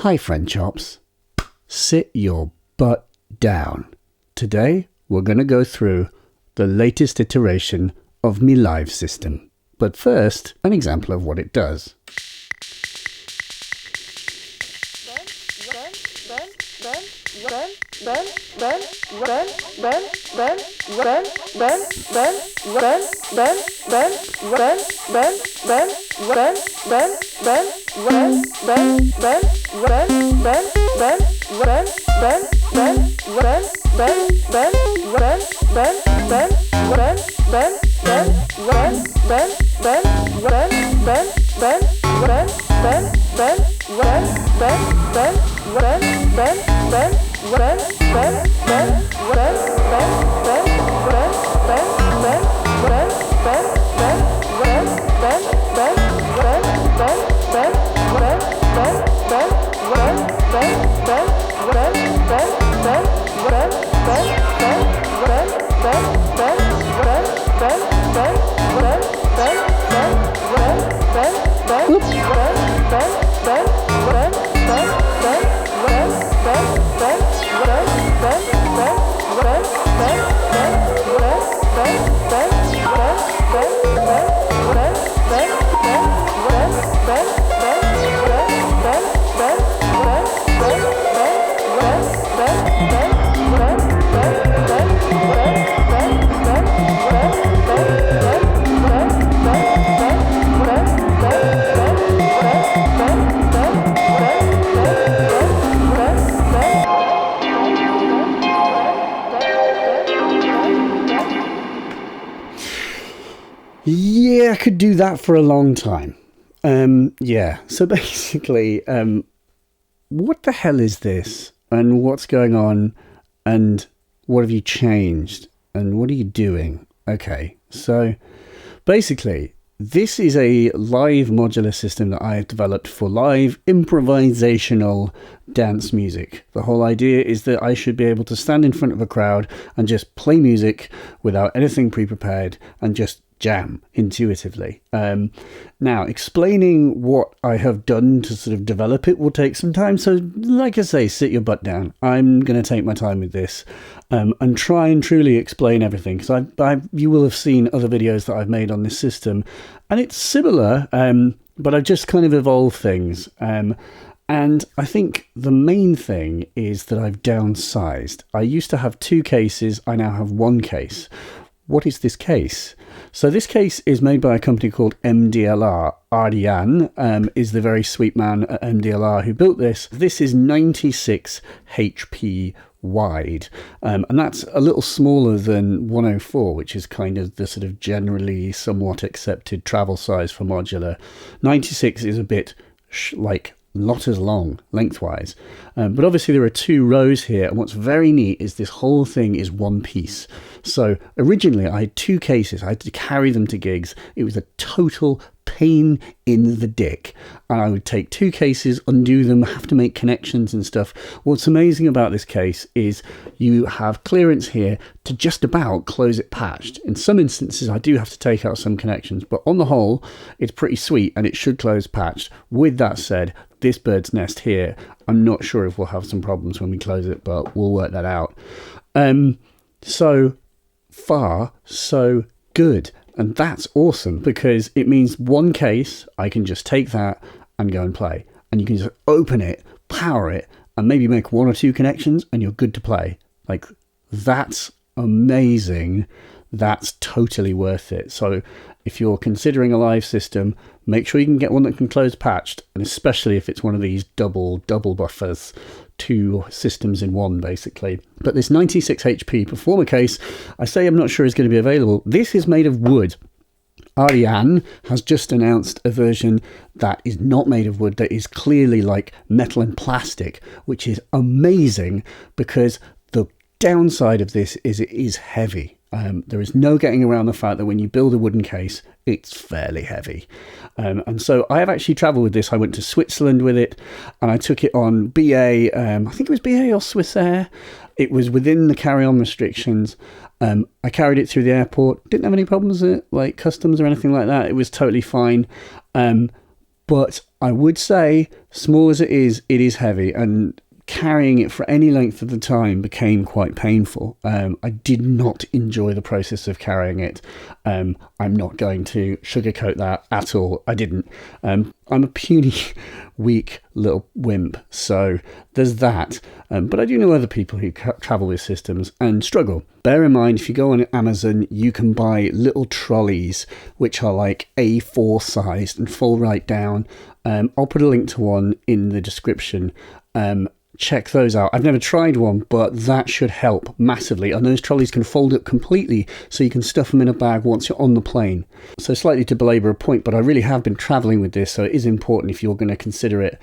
Hi friend chops, sit your butt down. Today we're going to go through the latest iteration of my live system. But first, an example of what it does. Yeah, I could do that for a long time. So basically, what the hell is this? And what's going on? And what have you changed? And what are you doing? Okay, so basically, this is a live modular system that I have developed for live improvisational dance music. The whole idea is that I should be able to stand in front of a crowd and just play music without anything pre-prepared and just jam intuitively. Now, explaining what I have done to sort of develop it will take some time. So like I say, sit your butt down. I'm going to take my time with this and try and truly explain everything. Because you will have seen other videos that I've made on this system. And it's similar, but I've just kind of evolved things. And I think the main thing is that I've downsized. I used to have 2 cases. I now have 1 case. What is this case? So this case is made by a company called MDLR. Ardian is the very sweet man at MDLR who built this. This is 96 HP wide, and that's a little smaller than 104, which is kind of the sort of generally somewhat accepted travel size for modular. 96 is a bit not as long lengthwise, but obviously there are 2 rows here, and what's very neat is this whole thing is one piece. So originally I had 2 cases. I had to carry them to gigs. It was a total pain in the dick, and I would take 2 cases, undo them, have to make connections and stuff. What's amazing about this case is you have clearance here to just about close it patched. In some instances I do have to take out some connections, but on the whole it's pretty sweet and it should close patched. With that said, this bird's nest here, I'm not sure if we'll have some problems when we close it, but we'll work that out. So far so good, and that's awesome because it means 1 case I can just take that and go and play, and you can just open it, power it, and maybe make 1 or 2 connections and you're good to play. Like, that's amazing. That's totally worth it. So if you're considering a live system, make sure you can get one that can close patched, and especially if it's one of these double buffers, 2 systems in 1 basically. But this 96 HP performer case, I say I'm not sure is going to be available. This is made of wood. Ardian has just announced a version that is not made of wood, that is clearly like metal and plastic, which is amazing because the downside of this is it is heavy. There is no getting around the fact that when you build a wooden case, it's fairly heavy. And so I have actually travelled with this. I went to Switzerland with it, and I took it on BA, I think it was BA or Swissair. It was within the carry-on restrictions. I carried it through the airport, didn't have any problems with it, like customs or anything like that. It was totally fine. But I would say, small as it is heavy, and carrying it for any length of the time became quite painful. I did not enjoy the process of carrying it. I'm not going to sugarcoat that at all. I didn't. I'm a puny, weak little wimp, so there's that. But I do know other people who travel with systems and struggle. Bear in mind, if you go on Amazon, you can buy little trolleys, which are like A4 sized and fold right down. I'll put a link to one in the description. Check those out. I've never tried one, but that should help massively. And those trolleys can fold up completely, so you can stuff them in a bag once you're on the plane. So slightly to belabor a point, but I really have been traveling with this, so it is important if you're going to consider it.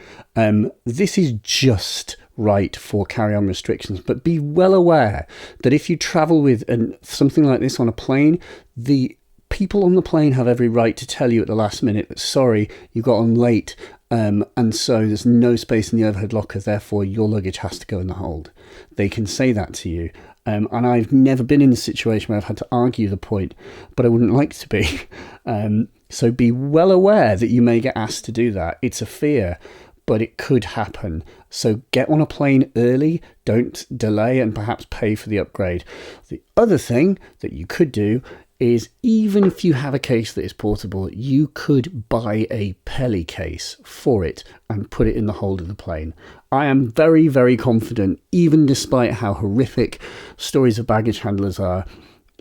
This is just right for carry-on restrictions, but be well aware that if you travel with something like this on a plane, the people on the plane have every right to tell you at the last minute that, sorry, you got on late, and so there's no space in the overhead locker, therefore your luggage has to go in the hold. They can say that to you. And I've never been in a situation where I've had to argue the point, but I wouldn't like to be. So be well aware that you may get asked to do that. It's a fear, but it could happen. So get on a plane early, don't delay, and perhaps pay for the upgrade. The other thing that you could do is, even if you have a case that is portable, you could buy a Pelly case for it and put it in the hold of the plane. I am very, very confident, even despite how horrific stories of baggage handlers are,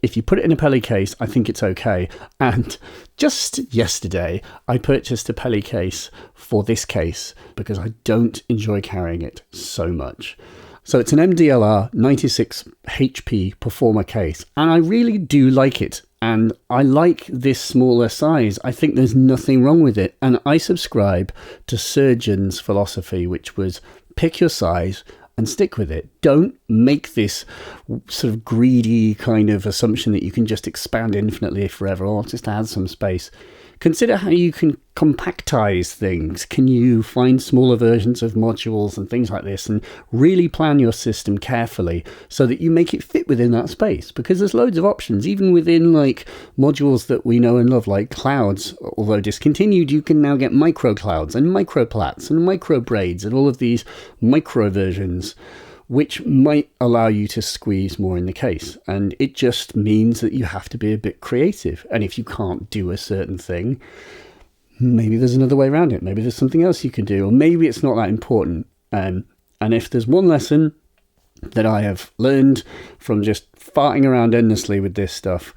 if you put it in a Pelly case, I think it's okay. And just yesterday, I purchased a Pelly case for this case because I don't enjoy carrying it so much. So it's an MDLR 96 HP Performer case, and I really do like it. And I like this smaller size. I think there's nothing wrong with it. And I subscribe to Surgeon's philosophy, which was pick your size and stick with it. Don't make this sort of greedy kind of assumption that you can just expand infinitely forever or just add some space. Consider how you can compactize things. Can you find smaller versions of modules and things like this, and really plan your system carefully so that you make it fit within that space? Because there's loads of options, even within like modules that we know and love, like clouds. Although discontinued, you can now get micro clouds and micro plats and micro braids and all of these micro versions, which might allow you to squeeze more in the case. And it just means that you have to be a bit creative. And if you can't do a certain thing, maybe there's another way around it. Maybe there's something else you can do, or maybe it's not that important. And if there's one lesson that I have learned from just farting around endlessly with this stuff,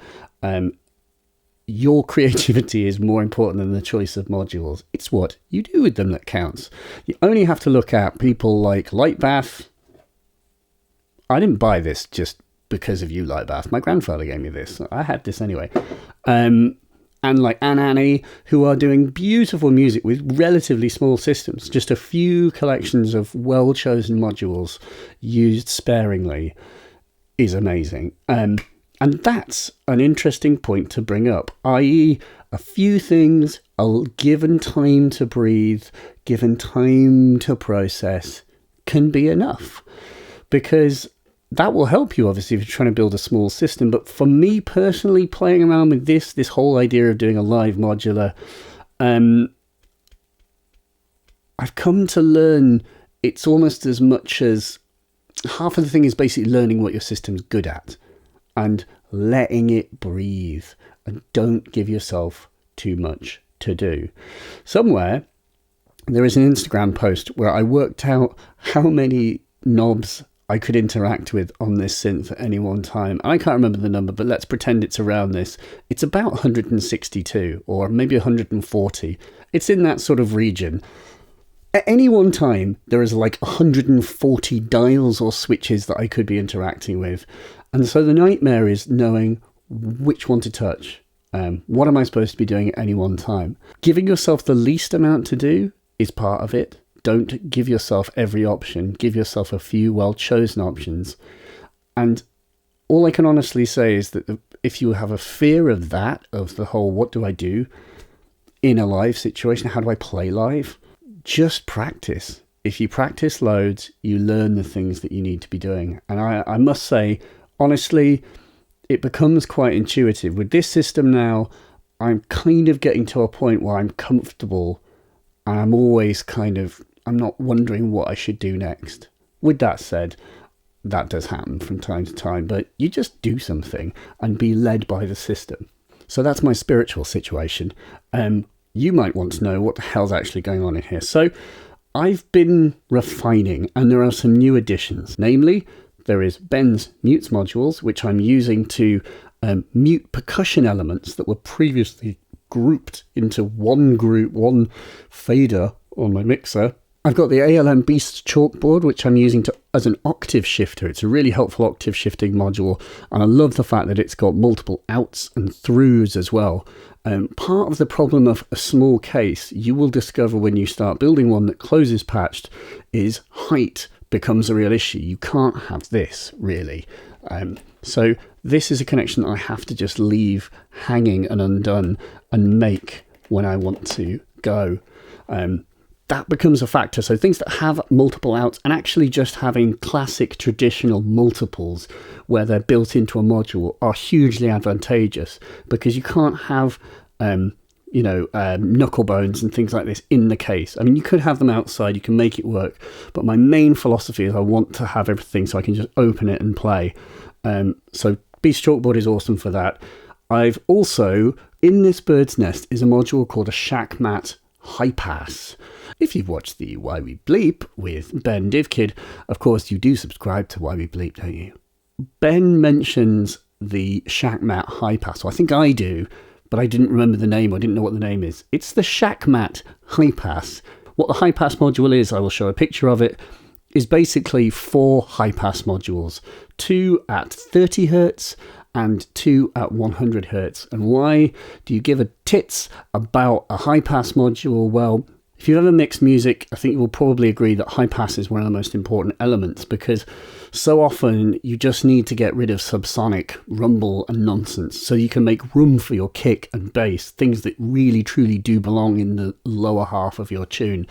your creativity is more important than the choice of modules. It's what you do with them that counts. You only have to look at people like Lightbath. I didn't buy this just because of you, Lightbath. My grandfather gave me this. I had this anyway. And like Annie, who are doing beautiful music with relatively small systems. Just a few collections of well-chosen modules used sparingly is amazing. And that's an interesting point to bring up, i.e. a few things given time to breathe, given time to process, can be enough. Because that will help you, obviously, if you're trying to build a small system. But for me personally, playing around with this whole idea of doing a live modular, I've come to learn it's almost as much as half of the thing is basically learning what your system's good at and letting it breathe, and don't give yourself too much to do. Somewhere there is an Instagram post where I worked out how many knobs I could interact with on this synth at any one time. I can't remember the number, but let's pretend it's around this. It's about 162 or maybe 140. It's in that sort of region. At any one time, there is like 140 dials or switches that I could be interacting with. And so the nightmare is knowing which one to touch. What am I supposed to be doing at any one time? Giving yourself the least amount to do is part of it. Don't give yourself every option. Give yourself a few well-chosen options. And all I can honestly say is that if you have a fear of that, of the whole, what do I do in a live situation? How do I play live? Just practice. If you practice loads, you learn the things that you need to be doing. And I must say, honestly, it becomes quite intuitive. With this system now, I'm kind of getting to a point where I'm comfortable And I'm always I'm not wondering what I should do next. With that said, that does happen from time to time, but you just do something and be led by the system. So that's my spiritual situation. You might want to know what the hell's actually going on in here. So I've been refining, and there are some new additions. Namely, there is Ben's mutes modules, which I'm using to mute percussion elements that were previously grouped into one group, one fader on my mixer. I've got the ALM Beast chalkboard, which I'm using as an octave shifter. It's a really helpful octave shifting module, and I love the fact that it's got multiple outs and throughs as well. Part of the problem of a small case, you will discover when you start building one that closes patched, is height becomes a real issue. You can't have this, really. So this is a connection that I have to just leave hanging and undone and make when I want to go. That becomes a factor. So things that have multiple outs, and actually just having classic traditional multiples where they're built into a module, are hugely advantageous, because you can't have knuckle bones and things like this in the case. I mean, you could have them outside, you can make it work, but my main philosophy is I want to have everything so I can just open it and play. So Beast Chalkboard is awesome for that. I've also, in this bird's nest, is a module called a Shack Mat High Pass. If you've watched the Why We Bleep with Ben Divkid, of course you do subscribe to Why We Bleep, don't you? Ben mentions the Shack Mat High Pass, so I think I do, but I didn't remember the name. I didn't know what the name is. It's the Shack Mat High Pass. What the High Pass module is, I will show a picture of it, is basically 4 high pass modules, 2 at 30 Hertz and 2 at 100 Hertz. And why do you give a tits about a high pass module? Well, if you've ever mixed music, I think you will probably agree that high pass is one of the most important elements, because so often you just need to get rid of subsonic rumble and nonsense so you can make room for your kick and bass, things that really truly do belong in the lower half of your tune.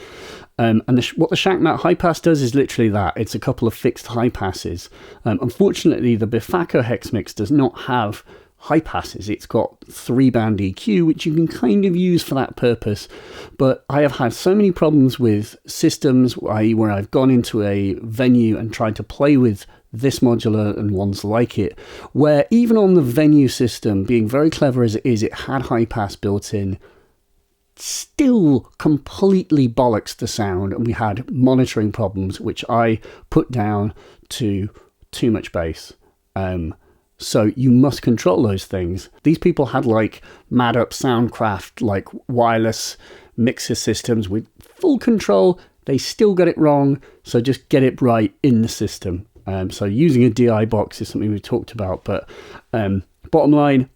What the Shack Mat High Pass does is literally that. It's a couple of fixed high passes. Unfortunately, the Bifaco Hex Mix does not have high passes. It's got 3-band EQ, which you can kind of use for that purpose. But I have had so many problems with systems where I've gone into a venue and tried to play with this modular and ones like it, where even on the venue system, being very clever as it is, it had high pass built in, still completely bollocks the sound, and we had monitoring problems, which I put down to too much bass. So you must control those things. These people had like mad up Soundcraft, like wireless mixer systems with full control. They still got it wrong. So just get it right in the system. So using a DI box is something we talked about. But bottom line,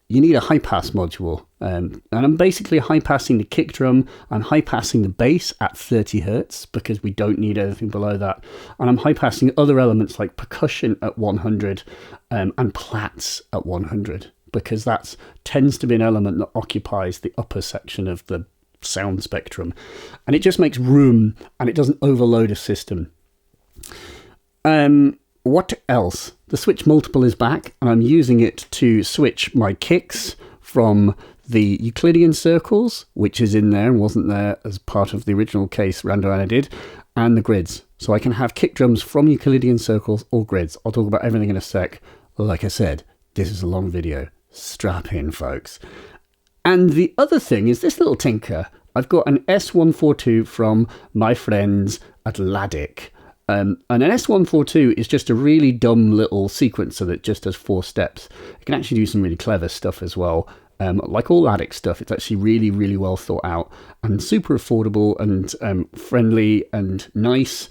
you need a high pass module. And I'm basically high passing the kick drum. I'm high passing the bass at 30 Hertz because we don't need anything below that. And I'm high passing other elements like percussion at 100 and plats at 100, because that tends to be an element that occupies the upper section of the sound spectrum. And it just makes room, and it doesn't overload a system. What else? The switch multiple is back, and I'm using it to switch my kicks from the Euclidean circles, which is in there and wasn't there as part of the original case Randoana did, and the grids. So I can have kick drums from Euclidean circles or grids. I'll talk about everything in a sec. Like I said, this is a long video. Strap in, folks. And the other thing is this little tinker. I've got an S142 from my friends at Ladic. And an S142 is just a really dumb little sequencer that just does 4 steps. It can actually do some really clever stuff as well. Like all Ladic stuff, it's actually really, really well thought out and super affordable and friendly and nice.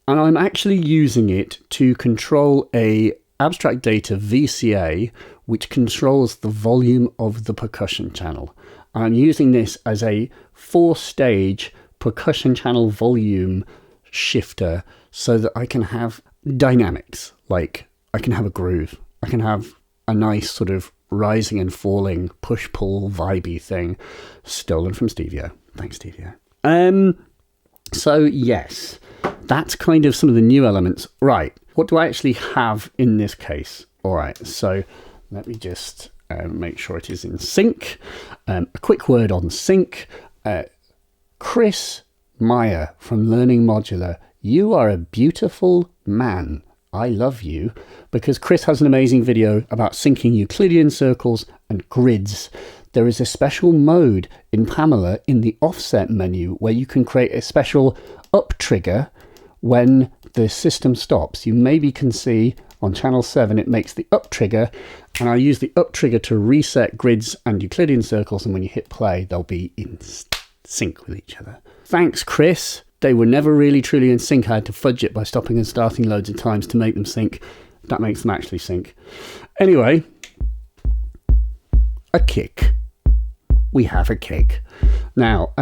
And I'm actually using it to control a abstract data VCA, which controls the volume of the percussion channel. And I'm using this as a 4-stage percussion channel volume shifter so that I can have dynamics. Like I can have a groove. I can have a nice sort of rising and falling push-pull vibey thing, stolen from Stevio. Thanks, Stevio. So yes, that's kind of some of the new elements. Right, what do I actually have in this case? All right, so let me just make sure it is in sync. A quick word on sync. Chris Meyer from Learning Modular, you are a beautiful man. I love you, because Chris has an amazing video about syncing Euclidean circles and grids. There is a special mode in Pamela in the offset menu where you can create a special up trigger when the system stops. You maybe can see on channel 7 it makes the up trigger, and I use the up trigger to reset grids and Euclidean circles, and when you hit play they'll be in sync with each other. Thanks, Chris. They were never really truly in sync. I had to fudge it by stopping and starting loads of times to make them sync. That makes them actually sync. Anyway, a kick. We have a kick. Now,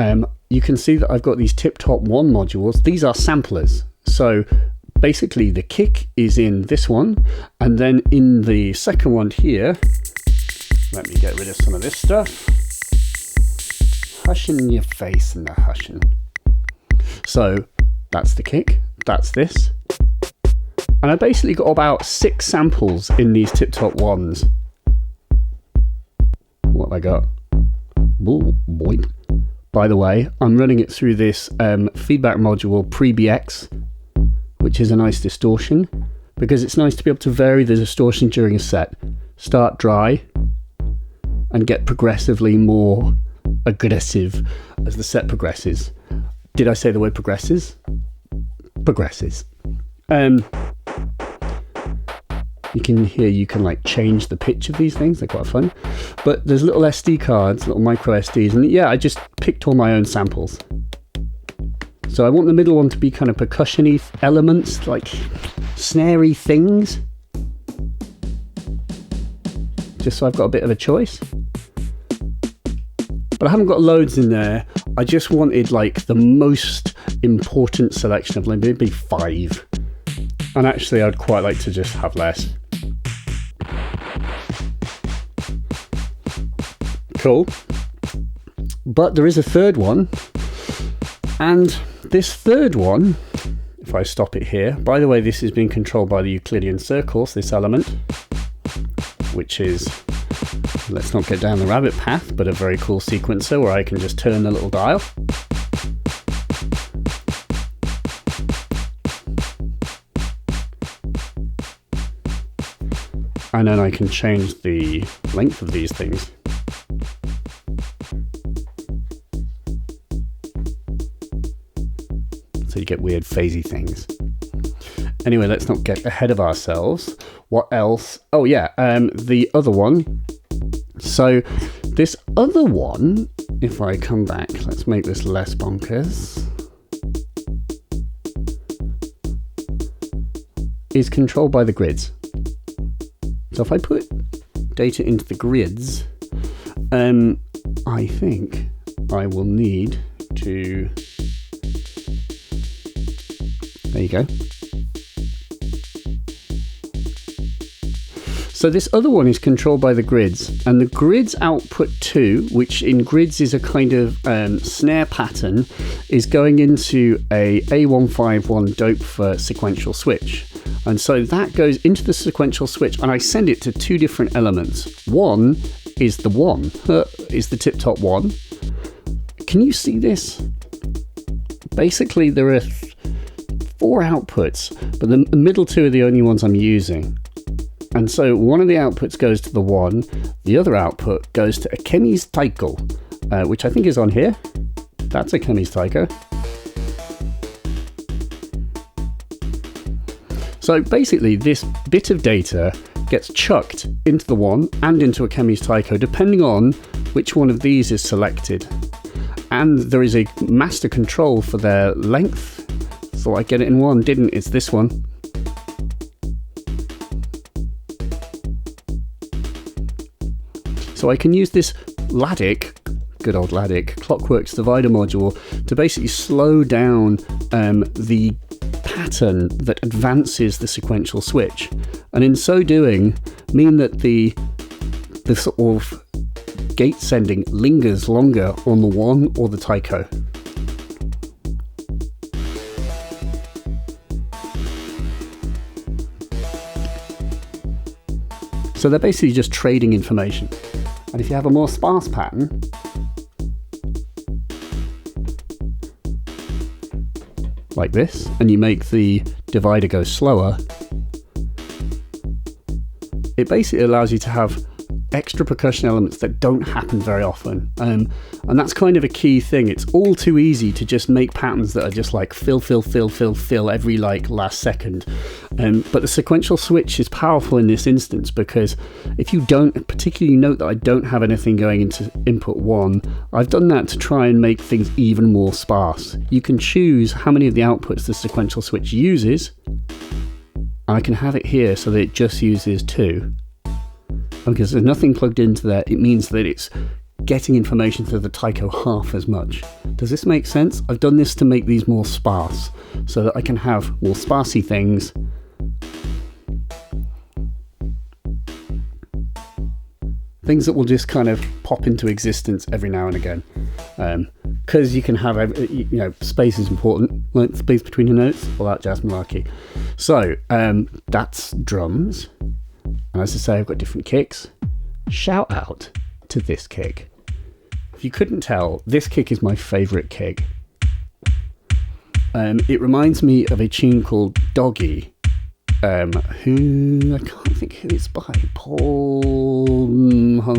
you can see that I've got these tip-top 1 modules. These are samplers. So basically the kick is in this one, and then in the second one here, let me get rid of some of this stuff. Hushing your face and the hushing. So that's the kick, that's this. And I basically got about 6 samples in these tip-top 1s. What have I got? Ooh, boy. By the way, I'm running it through this feedback module pre-BX, which is a nice distortion, because it's nice to be able to vary the distortion during a set. Start dry and get progressively more aggressive as the set progresses. Did I say the word progresses? Progresses. You can hear, you can like change the pitch of these things. They're quite fun. But there's little SD cards, little micro SDs, and yeah, I just picked all my own samples. So I want the middle one to be kind of percussion-y elements, like snare-y things. Just so I've got a bit of a choice. But I haven't got loads in there. I just wanted like the most important selection of maybe 5. And actually I'd quite like to just have less. Cool. But there is a third one. And this third one, if I stop it here, by the way, this is being controlled by the Euclidean circles, this element, which is, let's not get down the rabbit path, but a very cool sequencer where I can just turn the little dial. And then I can change the length of these things. So you get weird phasey things. Anyway, let's not get ahead of ourselves. What else? Oh yeah, the other one. So this other one, if I come back, let's make this less bonkers, is controlled by the grids. So if I put data into the grids, I think I will need to, there you go. So this other one is controlled by the grids, and the grids output 2, which in grids is a kind of snare pattern, is going into a A151 Doepfer sequential switch. And so that goes into the sequential switch, and I send it to 2 different elements. One is the tip-top 1. Can you see this? Basically, there are 4 outputs, but the middle 2 are the only ones I'm using. And so one of the outputs goes to the 1, the other output goes to a Kemi's Taiko, which I think is on here. That's a Kemi's Taiko. So basically this bit of data gets chucked into the 1 and into a Kemi's Taiko, depending on which one of these is selected. And there is a master control for their length. Thought I'd get it in one, didn't. It's this one. So I can use this Ladic, good old Ladic, Clockworks divider module to basically slow down the pattern that advances the sequential switch, and in so doing mean that the sort of gate sending lingers longer on the 1 or the taiko. So they're basically just trading information. And if you have a more sparse pattern, like this, and you make the divider go slower, it basically allows you to have extra percussion elements that don't happen very often, and that's kind of a key thing. It's all too easy to just make patterns that are just like fill every like last second, but the sequential switch is powerful in this instance, because if you don't, particularly note that I don't have anything going into input 1, I've done that to try and make things even more sparse. You can choose how many of the outputs the sequential switch uses, and I can have it here so that it just uses 2. Because there's nothing plugged into there, it means that it's getting information to the taiko half as much. Does this make sense? I've done this to make these more sparse, so that I can have more sparsy things. Things that will just kind of pop into existence every now and again. Because you can have, you know, space is important, like space between your notes, all that jazz malarkey. So, that's drums. And as I say, I've got different kicks. Shout out to this kick. If you couldn't tell, this kick is my favourite kick. It reminds me of a tune called Doggy, who, I can't think who it's by, Paul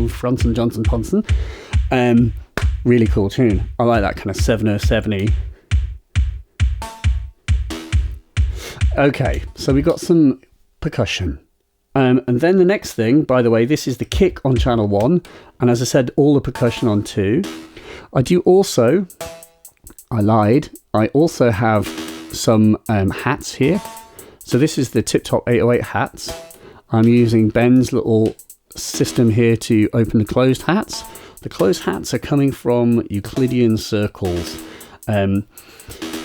Fronson Johnson Ponson. Really cool tune. I like that kind of 707-y. Okay, so we got some percussion. And then the next thing, by the way, this is the kick on channel 1, and as I said, all the percussion on 2. I do also, I lied, I also have some hats here. So this is the Tip Top 808 hats. I'm using Ben's little system here to open the closed hats. The closed hats are coming from Euclidean circles.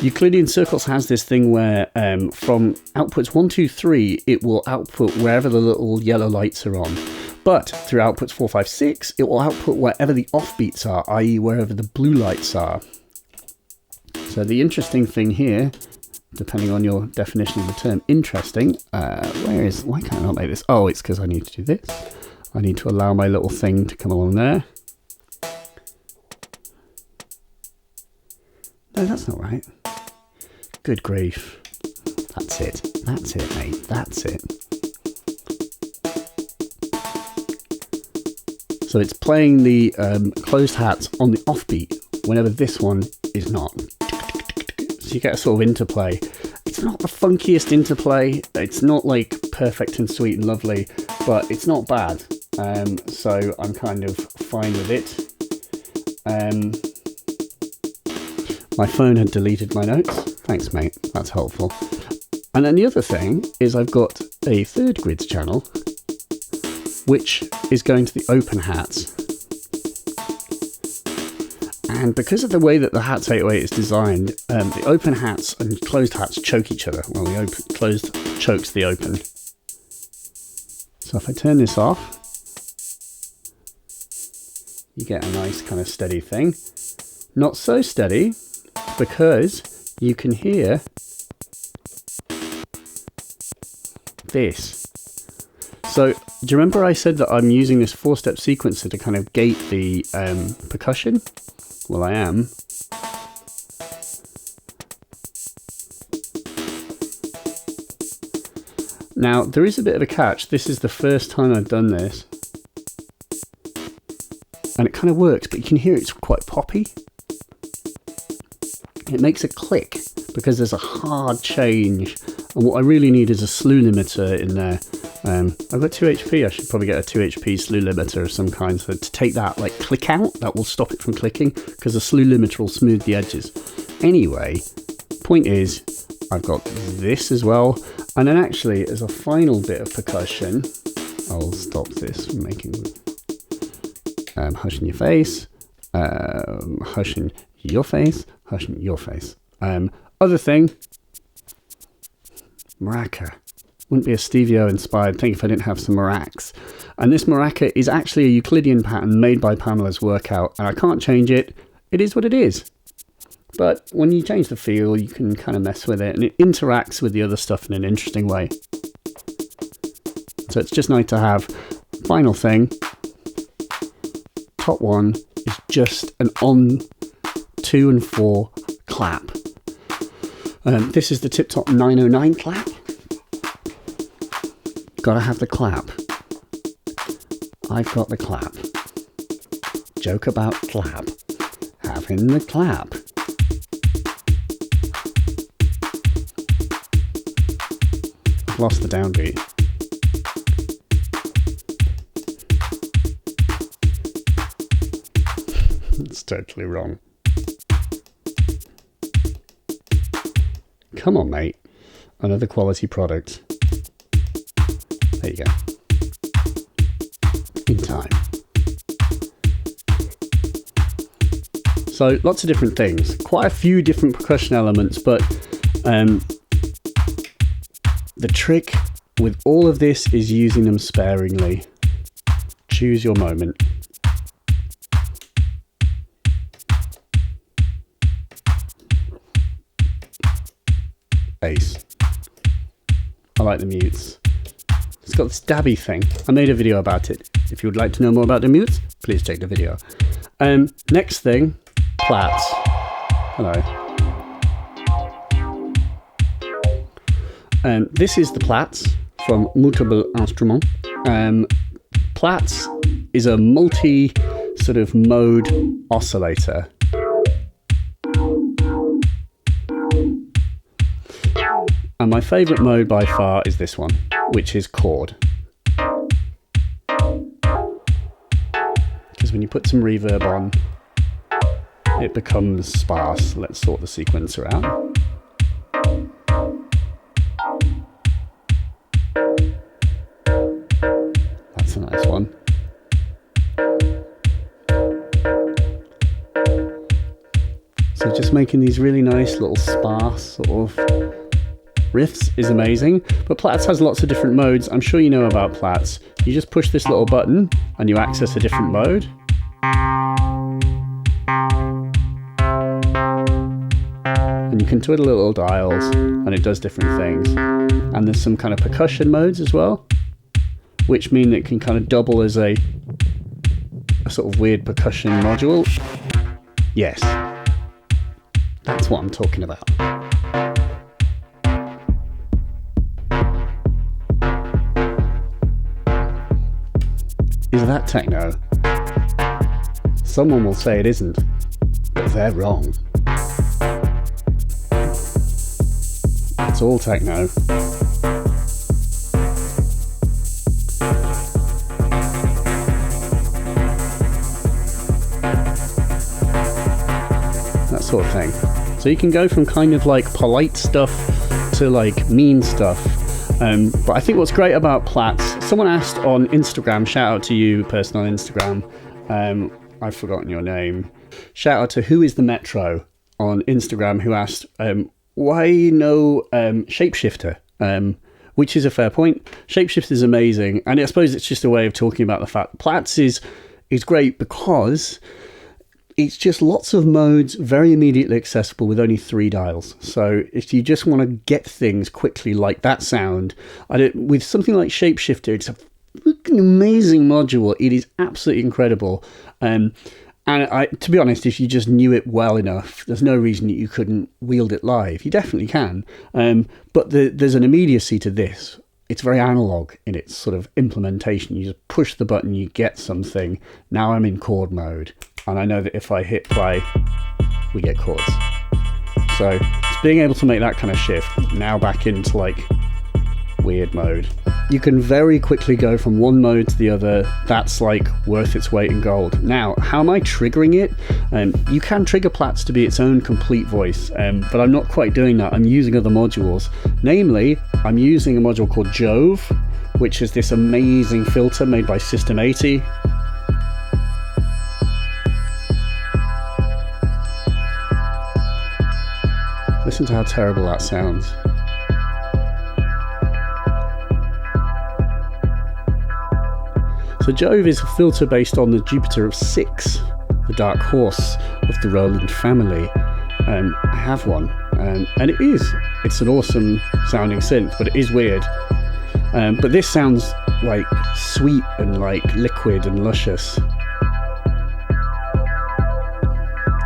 Euclidean circles has this thing where from outputs 1, 2, 3, it will output wherever the little yellow lights are on. But through outputs 4, 5, 6, it will output wherever the offbeats are, i.e. wherever the blue lights are. So the interesting thing here, depending on your definition of the term interesting, why can't I not make this? Oh, it's because I need to do this. I need to allow my little thing to come along there. No, that's not right. Good grief. That's it. That's it, mate. That's it. So it's playing the closed hats on the offbeat whenever this one is not. So you get a sort of interplay. It's not the funkiest interplay. It's not like perfect and sweet and lovely, but it's not bad. So I'm kind of fine with it. My phone had deleted my notes. Thanks, mate. That's helpful. And then the other thing is I've got a third grids channel, which is going to the open hats. And because of the way that the Hats 808 is designed, the open hats and closed hats choke each other. Well, the closed chokes the open. So if I turn this off, you get a nice kind of steady thing. Not so steady, because you can hear this. So do you remember I said that I'm using this 4-step sequencer to kind of gate the percussion? Well, I am. Now, there is a bit of a catch. This is the first time I've done this. And it kind of works, but you can hear it's quite poppy. It makes a click because there's a hard change. And what I really need is a slew limiter in there. I've got 2 HP. I should probably get a 2 HP slew limiter of some kind. So to take that like click out, that will stop it from clicking because the slew limiter will smooth the edges. Anyway, point is, I've got this as well. And then actually, as a final bit of percussion, I'll stop this from making hush in your face, hush in your face, hush in your face. Other thing, maraca. Wouldn't be a Stevio inspired thing if I didn't have some maracas. And this maraca is actually a Euclidean pattern made by Pamela's workout, and I can't change it. It is what it is. But when you change the feel, you can kind of mess with it, and it interacts with the other stuff in an interesting way. So it's just nice to have. Final thing, top one is just an on 2 and 4 clap. This is the Tip Top 909 clap. Gotta have the clap. I've got the clap. Joke about clap. Having the clap. I've lost the downbeat. It's totally wrong. Come on, mate. Another quality product. There you go. In time. So lots of different things. Quite a few different percussion elements, but the trick with all of this is using them sparingly. Choose your moment. Bass. I like the mutes. It's got this dabby thing. I made a video about it. If you would like to know more about the mutes, please check the video. Next thing, plats. Hello. This is the plats from Multiple Instruments. Plats is a multi sort of mode oscillator. And my favourite mode by far is this one, which is chord. Because when you put some reverb on, it becomes sparse. Let's sort the sequencer out. That's a nice one. So just making these really nice little sparse sort of riffs is amazing, but Plats has lots of different modes. I'm sure you know about Plats. You just push this little button and you access a different mode. And you can twiddle little dials and it does different things. And there's some kind of percussion modes as well, which mean it can kind of double as a sort of weird percussion module. Yes, that's what I'm talking about. Is that techno? Someone will say it isn't, but they're wrong. It's all techno. That sort of thing. So you can go from kind of like polite stuff to like mean stuff. But I think what's great about Plats, someone asked on Instagram, shout out to you, person on Instagram, I've forgotten your name, shout out to Who is the Metro on Instagram, who asked, why no Shapeshifter? Which is a fair point. Shapeshifter is amazing, and I suppose it's just a way of talking about the fact that Plats is great because it's just lots of modes, very immediately accessible with only 3 dials. So if you just want to get things quickly like that sound, with something like Shapeshifter, it's a fucking amazing module. It is absolutely incredible. And to be honest, if you just knew it well enough, there's no reason that you couldn't wield it live. You definitely can. But there's an immediacy to this. It's very analog in its sort of implementation. You just push the button, you get something. Now I'm in chord mode. And I know that if I hit play, we get chords. So it's being able to make that kind of shift now back into like weird mode. You can very quickly go from one mode to the other. That's like worth its weight in gold. Now, how am I triggering it? You can trigger Plats to be its own complete voice, but I'm not quite doing that. I'm using other modules. Namely, I'm using a module called Jove, which is this amazing filter made by System 80. Listen to how terrible that sounds. So Jove is a filter based on the Jupiter of 6, the dark horse of the Roland family. I have one, and it's an awesome sounding synth, but it is weird. But this sounds like sweet and like liquid and luscious.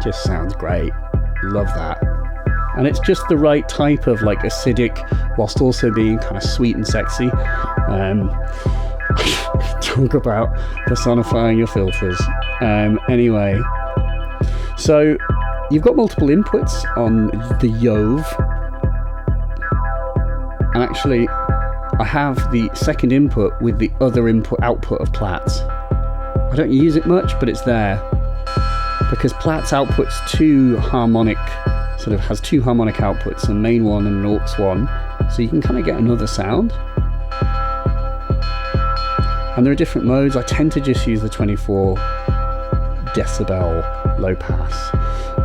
Just sounds great. Love that. and it's just the right type of like acidic whilst also being kind of sweet and sexy. Talk about personifying your filters. Anyway, so you've got multiple inputs on the Yove, and actually I have the second input with the other output of Platt's. I don't use it much, but it's there because Platt's outputs has two harmonic outputs, a main one and an aux one, so you can kind of get another sound. And there are different modes. I tend to just use the 24 decibel low pass.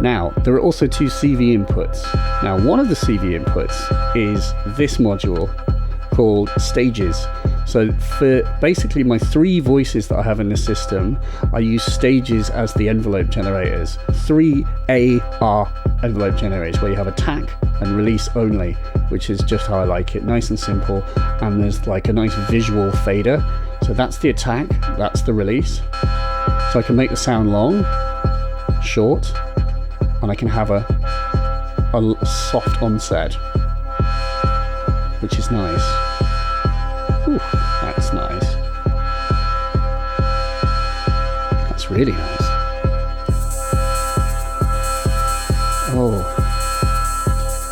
Now, there are also two CV inputs. Now, one of the CV inputs is this module called Stages. So for basically my three voices that I have in the system, I use Stages as the envelope generators. 3 AR envelope generators, where you have attack and release only, which is just how I like it. Nice and simple. And there's like a nice visual fader. So that's the attack, that's the release. So I can make the sound long, short, and I can have a soft onset, which is nice. Ooh, that's nice. That's really nice. Oh,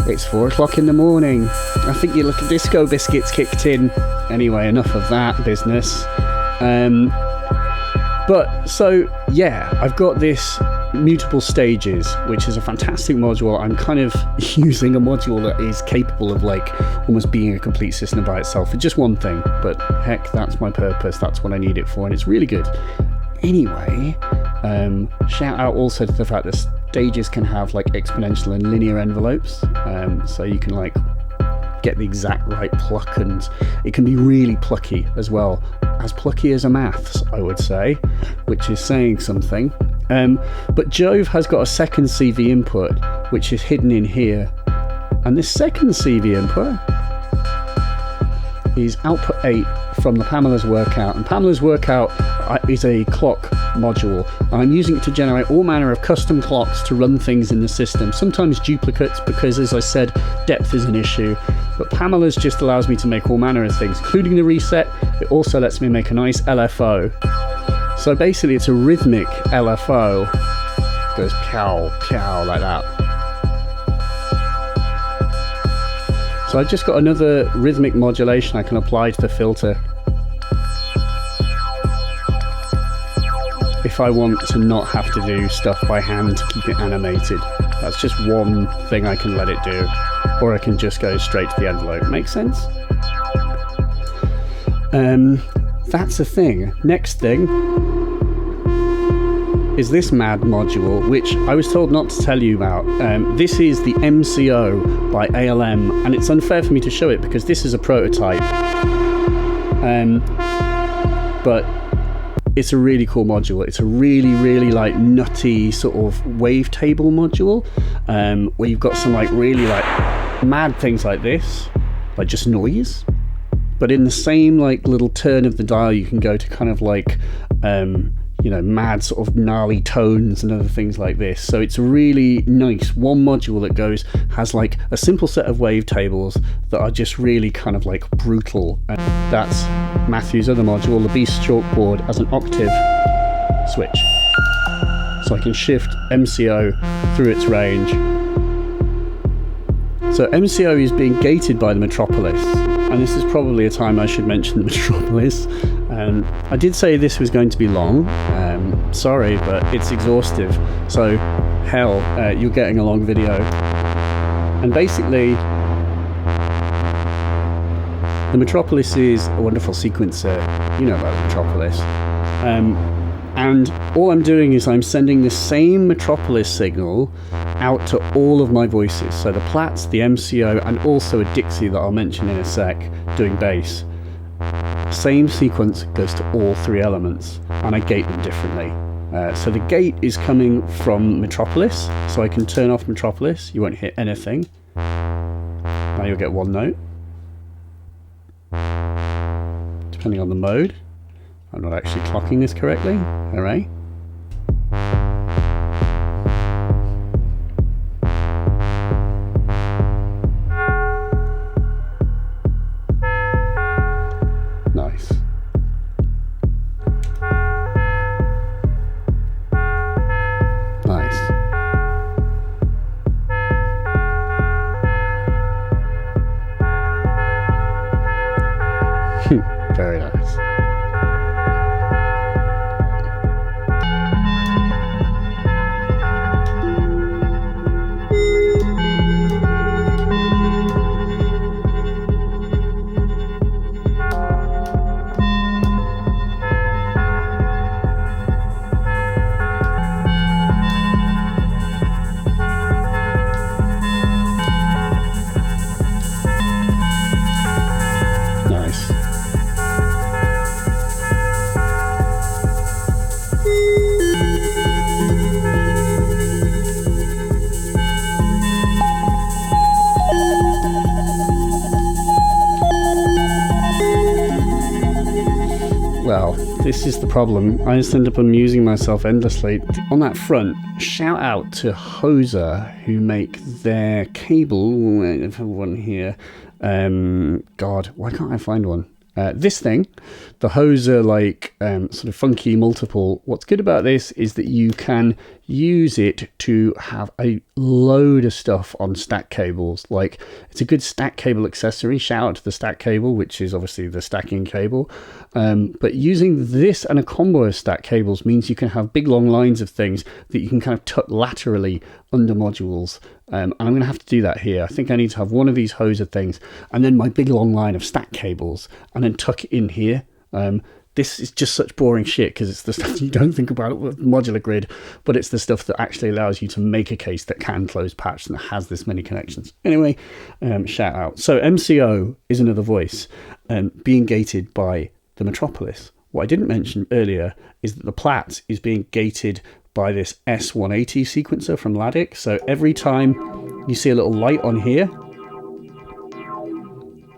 it's 4 o'clock in the morning. I think your little disco biscuits kicked in. Anyway, enough of that business. But so yeah, I've got this Mutable Stages, which is a fantastic module. I'm kind of using a module that is capable of like almost being a complete system by itself for just one thing, but heck, that's my purpose, that's what I need it for, and it's really good. Anyway, shout out also to the fact that Stages can have like exponential and linear envelopes, so you can like get the exact right pluck, and it can be really plucky as well, as plucky as a maths, I would say, which is saying something. But Jove has got a second CV input which is hidden in here, and this second CV input is output 8 from the Pamela's Workout, and Pamela's Workout is a clock module, and I'm using it to generate all manner of custom clocks to run things in the system, sometimes duplicates because, as I said, depth is an issue, but Pamela's just allows me to make all manner of things, including the reset. It also lets me make a nice LFO. So basically it's a rhythmic LFO. It goes pow, pow, like that. So I've just got another rhythmic modulation I can apply to the filter if I want to not have to do stuff by hand to keep it animated. That's just one thing I can let it do, or I can just go straight to the envelope. Make sense? That's a thing. Next thing is this mad module, which I was told not to tell you about. This is the MCO by ALM, and it's unfair for me to show it because this is a prototype. But it's a really cool module. It's a really, really like nutty sort of wavetable module, where you've got some like really like mad things like this, like just noise. But in the same like little turn of the dial, you can go to kind of like, you know, mad sort of gnarly tones and other things like this. So it's really nice. One module that has like a simple set of wavetables that are just really kind of like brutal. And that's Matthew's other module, the Beast Chalkboard, as an octave switch. So I can shift MCO through its range. So MCO is being gated by the Metropolis, and this is probably a time I should mention the Metropolis. I did say this was going to be long, sorry, but it's exhaustive, so hell, you're getting a long video. And basically, the Metropolis is a wonderful sequencer. You know about the Metropolis. And all I'm doing is I'm sending the same Metropolis signal out to all of my voices. So the Platts, the MCO, and also a Dixie that I'll mention in a sec, doing bass. Same sequence goes to all three elements, and I gate them differently. So the gate is coming from Metropolis, so I can turn off Metropolis. You won't hear anything. Now you'll get one note, depending on the mode. I'm not actually clocking this correctly. Hooray. Very nice. Well, this is the problem. I just end up amusing myself endlessly. On that front, shout out to Hoser, who make their cable. I have one here. God, why can't I find one? This thing, the Hoser, sort of funky multiple. What's good about this is that you can use it to have a load of stuff on stack cables. Like, it's a good stack cable accessory. Shout out to the stack cable, which is obviously the stacking cable. But using this and a combo of stack cables means you can have big long lines of things that you can kind of tuck laterally under modules. And I'm going to have to do that here. I think I need to have one of these Hoser things and then my big long line of stack cables and then tuck it in here. This is just such boring shit because it's the stuff you don't think about with modular grid, but it's the stuff that actually allows you to make a case that can close patch and has this many connections. Anyway, shout out. So MCO is another voice being gated by the Metropolis. What I didn't mention earlier is that the Plat is being gated by this S180 sequencer from Laddick. So every time you see a little light on here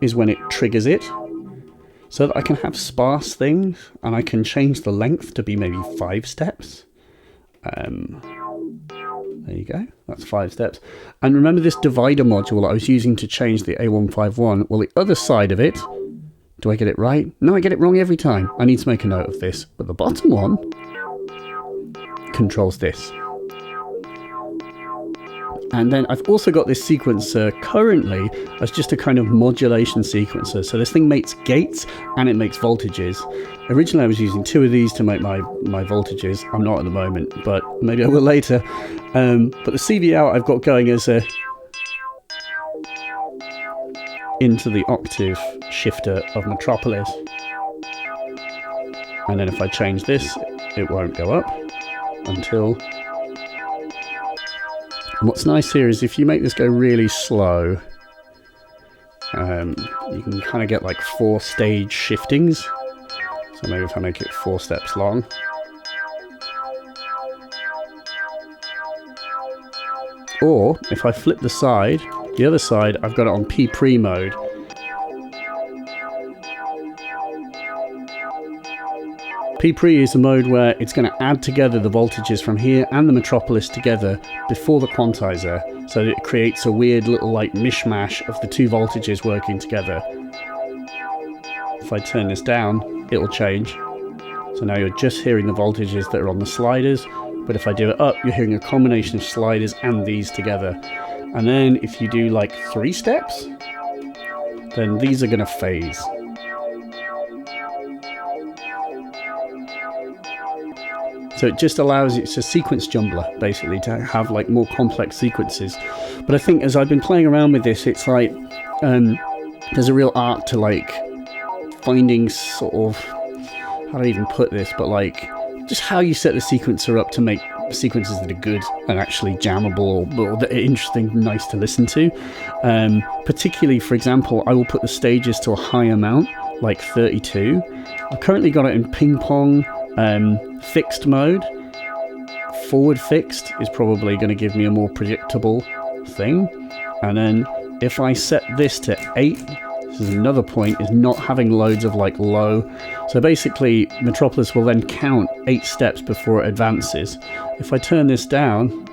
is when it triggers it. So that I can have sparse things and I can change the length to be maybe 5 steps. There you go, that's 5 steps. And remember this divider module that I was using to change the A151? Well, the other side of it, do I get it right? No, I get it wrong every time. I need to make a note of this. But the bottom one controls this. And then I've also got this sequencer currently as just a kind of modulation sequencer. So this thing makes gates and it makes voltages. Originally I was using 2 of these to make my voltages. I'm not at the moment, but maybe I will later. But the CV out I've got going as a into the octave shifter of Metropolis. And then if I change this, it won't go up until... And what's nice here is if you make this go really slow, you can kind of get like 4 stage shiftings. So maybe if I make it 4 steps long. Or if I flip the side, the other side, I've got it on P-pre mode. P-pre is a mode where it's going to add together the voltages from here and the Metropolis together before the quantizer, so that it creates a weird little like mishmash of the 2 voltages working together. If I turn this down, it'll change. So now you're just hearing the voltages that are on the sliders, but if I do it up, you're hearing a combination of sliders and these together. And then if you do like 3 steps, then these are going to phase. So it just allows, it's a sequence jumbler, basically, to have like more complex sequences. But I think as I've been playing around with this, it's like, there's a real art to like finding sort of, how do I even put this, but like, just how you set the sequencer up to make sequences that are good and actually jammable or that are interesting, nice to listen to. Particularly, for example, I will put the stages to a high amount, like 32. I've currently got it in ping pong, fixed mode. Forward fixed is probably going to give me a more predictable thing. And then if I set this to 8, this is another point, is not having loads of like low. So basically Metropolis will then count 8 steps before it advances. If I turn this down,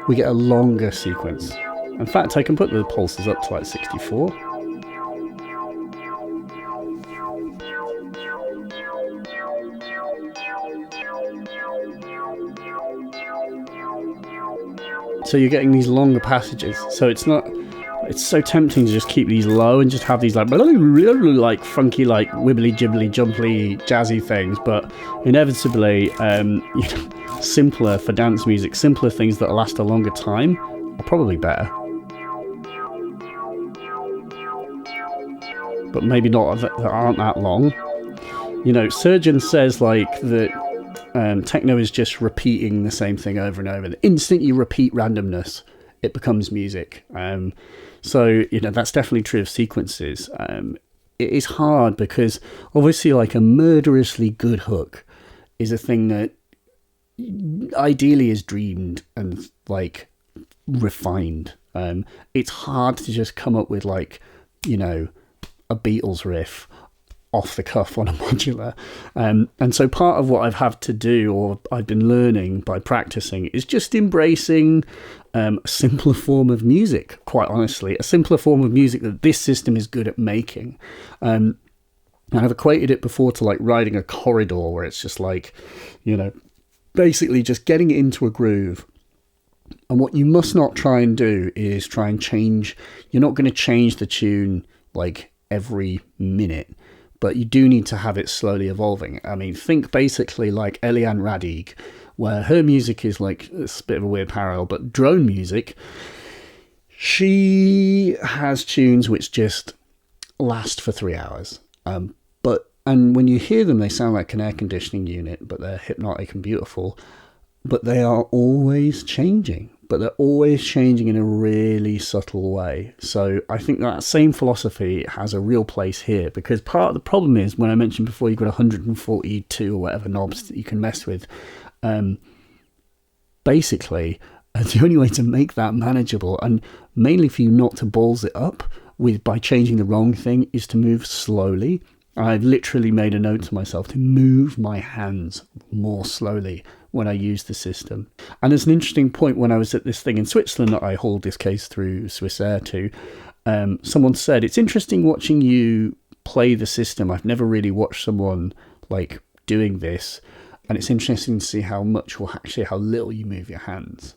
we get a longer sequence. In fact, I can put the pulses up to like 64. So you're getting these longer passages. So it's so tempting to just keep these low and just have these like funky, like wibbly jibbly jumply jazzy things, but inevitably simpler for dance music, simpler things that last a longer time are probably better. But maybe not that aren't that long. Surgeon says like that techno is just repeating the same thing over and over. The instant you repeat randomness, it becomes music. So that's definitely true of sequences. It is hard because obviously like a murderously good hook is a thing that ideally is dreamed and like refined. It's hard to just come up with like, a Beatles riff off the cuff on a modular. And so part of what I've had to do, or I've been learning by practicing, is just embracing a simpler form of music, quite honestly, a simpler form of music that this system is good at making. And I've equated it before to like riding a corridor, where it's just like, basically just getting it into a groove. And what you must not try and do is try and change. You're not going to change the tune like every minute, but you do need to have it slowly evolving. I mean, think basically like Eliane Radig, where her music is like, it's a bit of a weird parallel, but drone music, she has tunes which just last for 3 hours. And when you hear them, they sound like an air conditioning unit, but they're hypnotic and beautiful. But they are always changing. But they're always changing in a really subtle way. So I think that same philosophy has a real place here, because part of the problem is, when I mentioned before, you've got 142 or whatever knobs that you can mess with. Basically, the only way to make that manageable, and mainly for you not to balls it up by changing the wrong thing, is to move slowly. I've literally made a note to myself to move my hands more slowly when I use the system. And there's an interesting point when I was at this thing in Switzerland that I hauled this case through Swissair to. Someone said, it's interesting watching you play the system. I've never really watched someone like doing this. And it's interesting to see how much or actually how little you move your hands.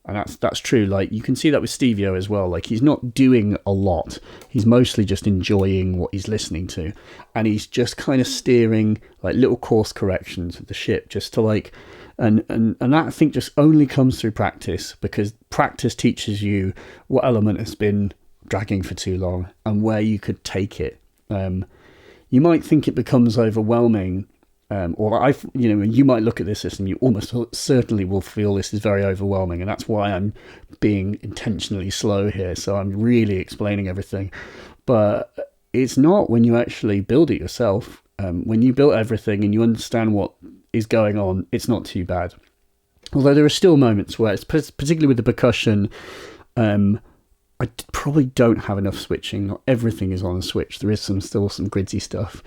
And that's true. Like, you can see that with Stevio as well. Like, he's not doing a lot. He's mostly just enjoying what he's listening to. And he's just kind of steering like little course corrections with the ship just to like, and that I think just only comes through practice, because practice teaches you what element has been dragging for too long and where you could take it. You might think it becomes overwhelming. You might look at this system, you almost certainly will feel this is very overwhelming, and that's why I'm being intentionally slow here. So I'm really explaining everything, but it's not when you actually build it yourself. When you build everything and you understand what is going on, it's not too bad. Although there are still moments where, it's particularly with the percussion, I probably don't have enough switching. Not everything is on a switch. There is still some gritty stuff.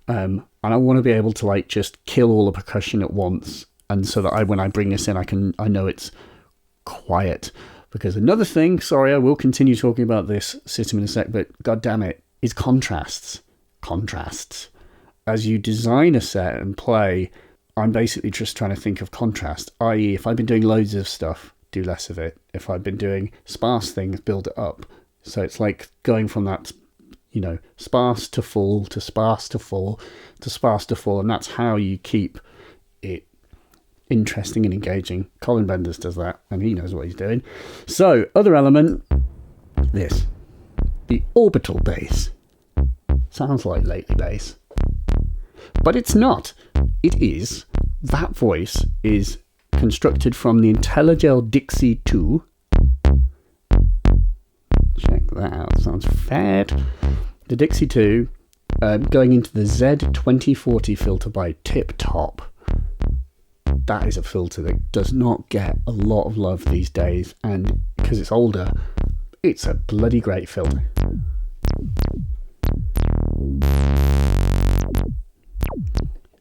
And I want to be able to like just kill all the percussion at once, and so that when I bring this in, I know it's quiet. Because another thing, sorry, I will continue talking about this system in a sec, but god damn it, is contrasts. As you design a set and play, I'm basically just trying to think of contrast, i.e. if I've been doing loads of stuff, do less of it. If I've been doing sparse things, build it up. So it's like going from that, sparse to full, to sparse to full, to sparse to full, and that's how you keep it interesting and engaging. Colin Benders does that, and he knows what he's doing. So, other element, this. The Orbital Base. Sounds like lately bass. But it's not. It is. That voice is constructed from the IntelliGel Dixie 2. Check that out. Sounds fad. The Dixie 2 going into the Z2040 filter by Tip Top. That is a filter that does not get a lot of love these days, and because it's older, it's a bloody great filter.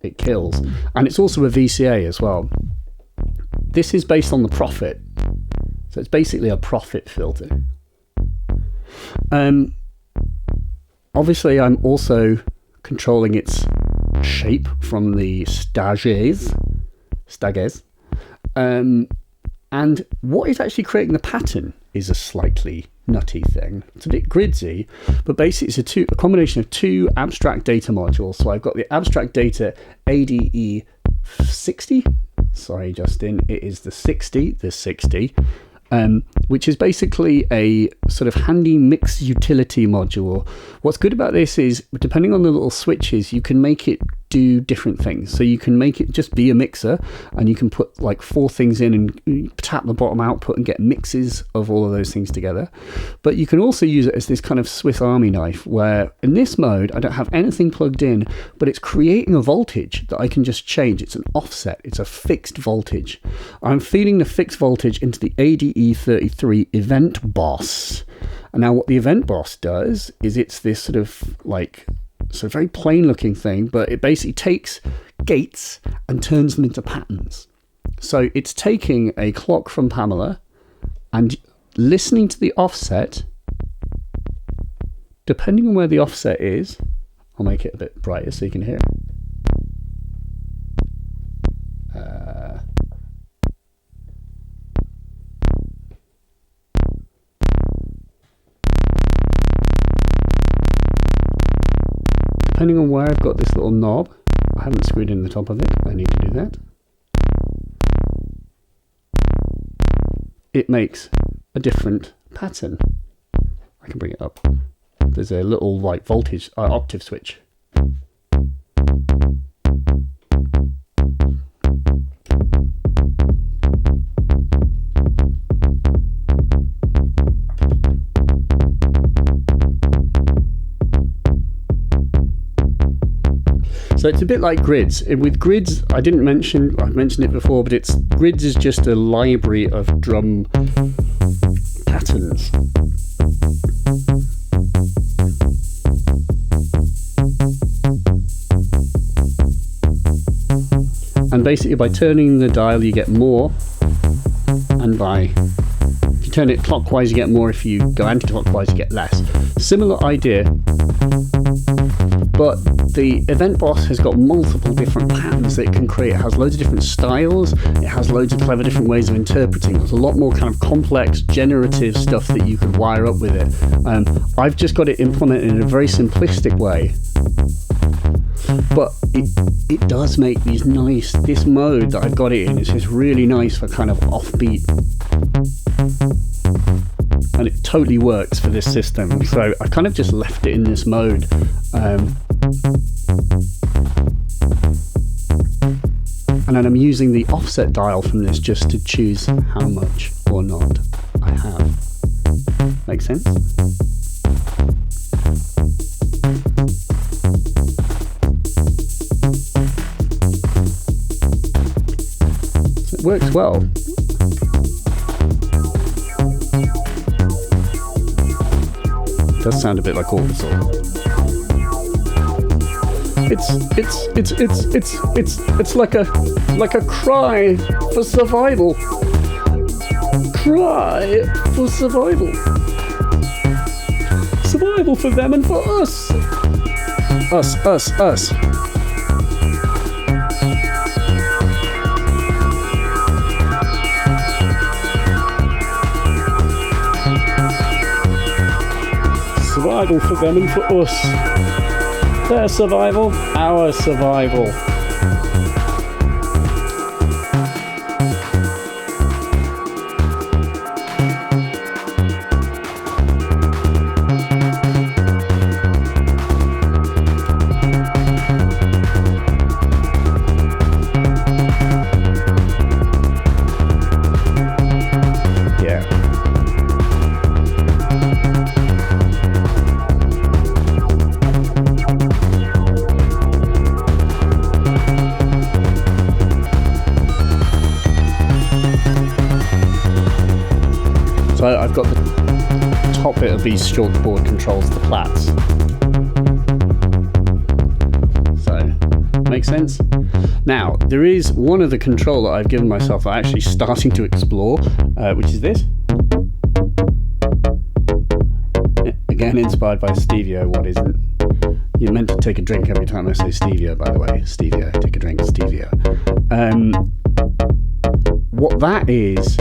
It kills. And it's also a VCA as well. This is based on the Prophet, so it's basically a Prophet filter. Obviously, I'm also controlling its shape from the Stages. And what is actually creating the pattern is a slightly nutty thing. It's a bit gridsy, but basically it's a combination of two abstract data modules. So I've got the abstract data ADE 60. Sorry, Justin, it is the 60, which is basically a sort of handy mix utility module. What's good about this is, depending on the little switches, you can make it do different things. So you can make it just be a mixer, and you can put like 4 things in and tap the bottom output and get mixes of all of those things together. But you can also use it as this kind of Swiss Army knife, where in this mode I don't have anything plugged in, but it's creating a voltage that I can just change. It's an offset, it's a fixed voltage. I'm feeding the fixed voltage into the ADE 33 event boss. And now what the event boss does is it's this sort of very plain looking thing, but it basically takes gates and turns them into patterns. So it's taking a clock from Pamela and listening to the offset. Depending on where the offset is, I'll make it a bit brighter so you can hear it. Depending on where I've got this little knob, I haven't screwed in the top of it, I need to do that. It makes a different pattern. I can bring it up. There's a little voltage, octave switch. So it's a bit like grids. With grids, I've mentioned it before, but grids is just a library of drum patterns. And basically by turning the dial you get more, and if you turn it clockwise you get more, if you go anti-clockwise you get less. Similar idea, but the event boss has got multiple different patterns that it can create. It has loads of different styles, it has loads of clever different ways of interpreting. There's a lot more kind of complex generative stuff that you could wire up with it. I've just got it implemented in a very simplistic way, but it does make these nice, this mode that I've got it in is just really nice for kind of offbeat, and it totally works for this system. So I kind of just left it in this mode. And then I'm using the offset dial from this just to choose how much or not I have. Make sense? So it works well. It does sound a bit like Orbital. It's like a cry for survival. Cry for survival. Survival for them and for us. Us. Survival for them and for us. Their survival, our survival. So I've got the top bit of these short board controls, the plats. So, makes sense? Now, there is one other control that I've given myself that I'm actually starting to explore, which is this. Again, inspired by Stevia, what isn't? You're meant to take a drink every time I say Stevia, by the way. Stevia, take a drink, Stevia. What that is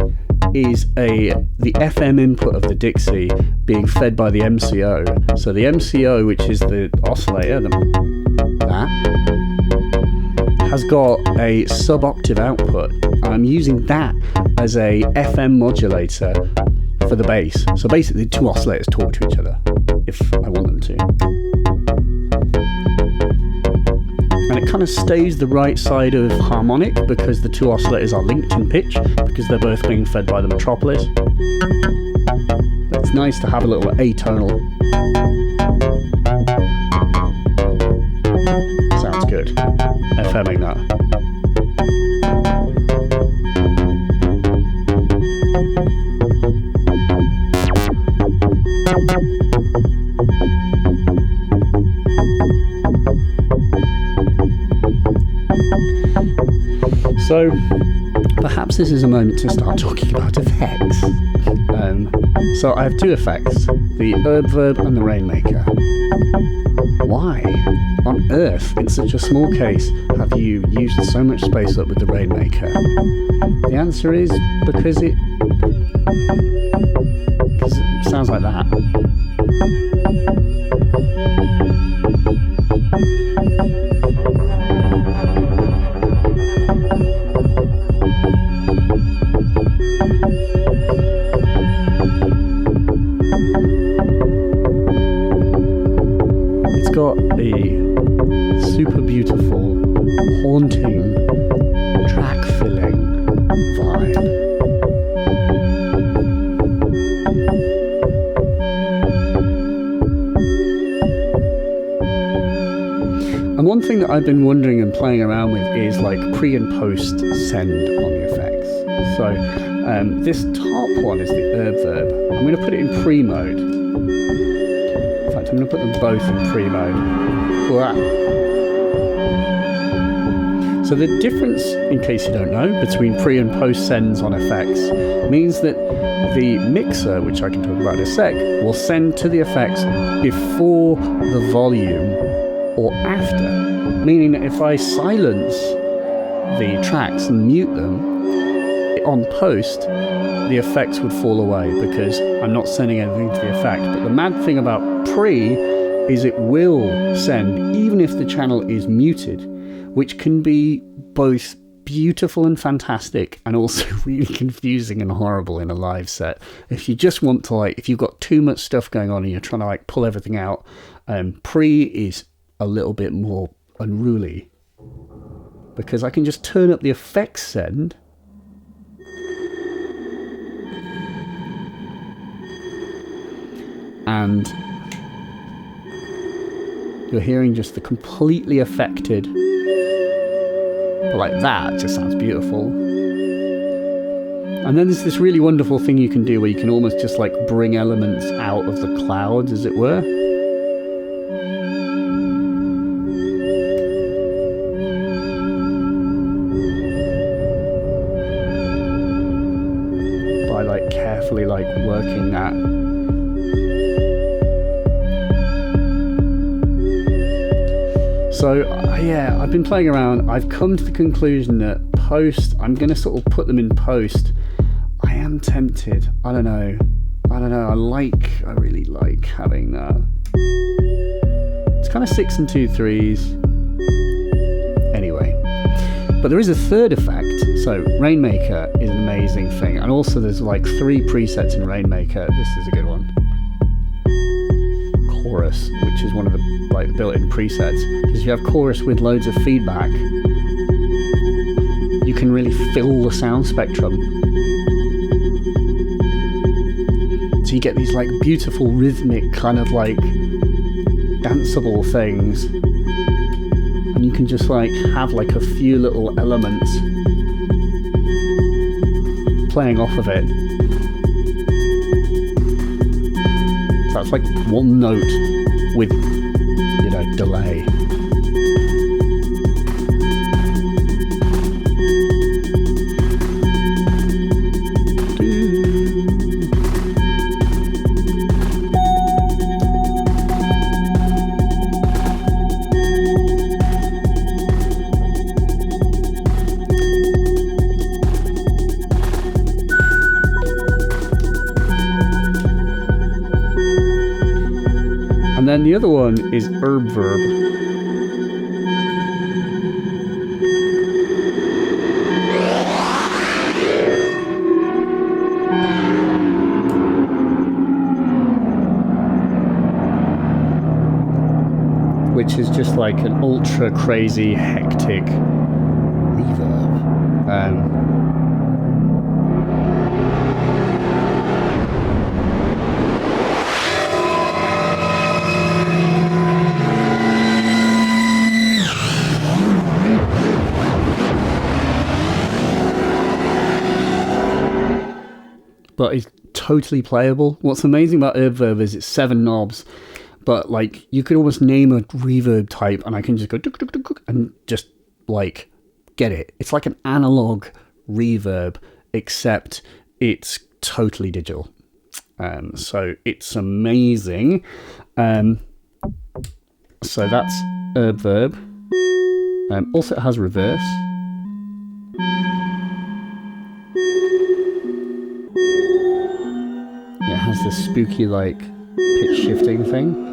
is the FM input of the Dixie being fed by the MCO. So the MCO, which is the oscillator, that has got a sub-octave output. I'm using that as a FM modulator for the bass. So basically, two oscillators talk to each other if I want them to. And it kind of stays the right side of harmonic because the two oscillators are linked in pitch because they're both being fed by the Metropolis. It's nice to have a little atonal. Sounds good. FMing that. So, perhaps this is a moment to start talking about effects. So I have two effects, the Verb and the Rainmaker. Why on earth, in such a small case, have you used so much space up with the Rainmaker? The answer is because it sounds like that. Got a super beautiful, haunting, track-filling vibe. And one thing that I've been wondering and playing around with is like pre and post send on the effects. So this top one is the Verb. I'm going to put it in pre-mode. I'm going to put them both in pre-mode. Wow. So the difference, in case you don't know, between pre and post sends on effects means that the mixer, which I can talk about in a sec, will send to the effects before the volume or after. Meaning that if I silence the tracks and mute them, on post, the effects would fall away because I'm not sending anything to the effect. But the mad thing about pre is it will send even if the channel is muted, which can be both beautiful and fantastic and also really confusing and horrible in a live set. If you just want to if you've got too much stuff going on and you're trying to pull everything out, pre is a little bit more unruly because I can just turn up the effects send and you're hearing just the completely affected, but like that just sounds beautiful. And then there's this really wonderful thing you can do where you can almost just bring elements out of the clouds, as it were. By carefully working that. So yeah, I've been playing around. I've come to the conclusion that post, I'm going to sort of put them in post. I am tempted. I don't know. I really like having that. It's kind of 6 and 2 3s. Anyway, but there is a third effect. So Rainmaker is an amazing thing, and also there's 3 presets in Rainmaker. This is a good one. Chorus, which is one of the built-in presets, because if you have chorus with loads of feedback, you can really fill the sound spectrum. So you get these beautiful rhythmic kind of danceable things, and you can just have a few little elements playing off of it. So it's one note with delay. then the other one is Verb. Which is just like an ultra crazy hectic reverb. But it's totally playable. What's amazing about Verb is it's 7 knobs. But like you could almost name a reverb type and I can just go duk, duk, duk, duk, and just like get it. It's like an analog reverb, except it's totally digital. So it's amazing. So that's Verb. Also it has reverse. It has this spooky like pitch shifting thing.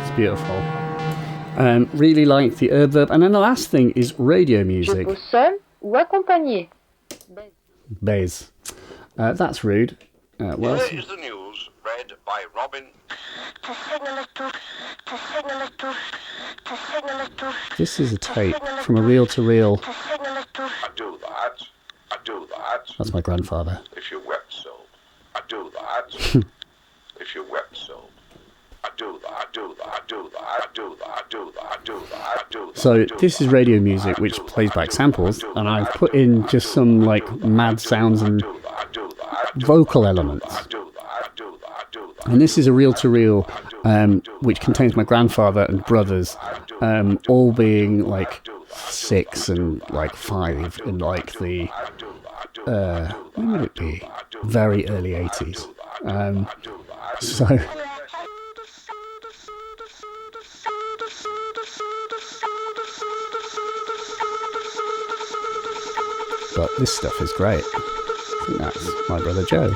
It's beautiful. Really like the Verb. And then the last thing is radio music. Je peux seul ou accompagné. Bass. That's rude. Well, here is the news read by Robin. This is a tape from a reel-to-reel. I do that. I do that. That's my grandfather. If you wept so. I do that. If you wept so. I do that. I do that. I do that. I do that. I do that. I do that. I do that. So this is radio music which plays back samples, and I've put in just some like mad sounds and vocal elements. And this is a reel-to-reel which contains my grandfather and brothers all being like 6 and like 5 in like the when would it be? Very early 80s. So but this stuff is great. I think that's my brother Joe.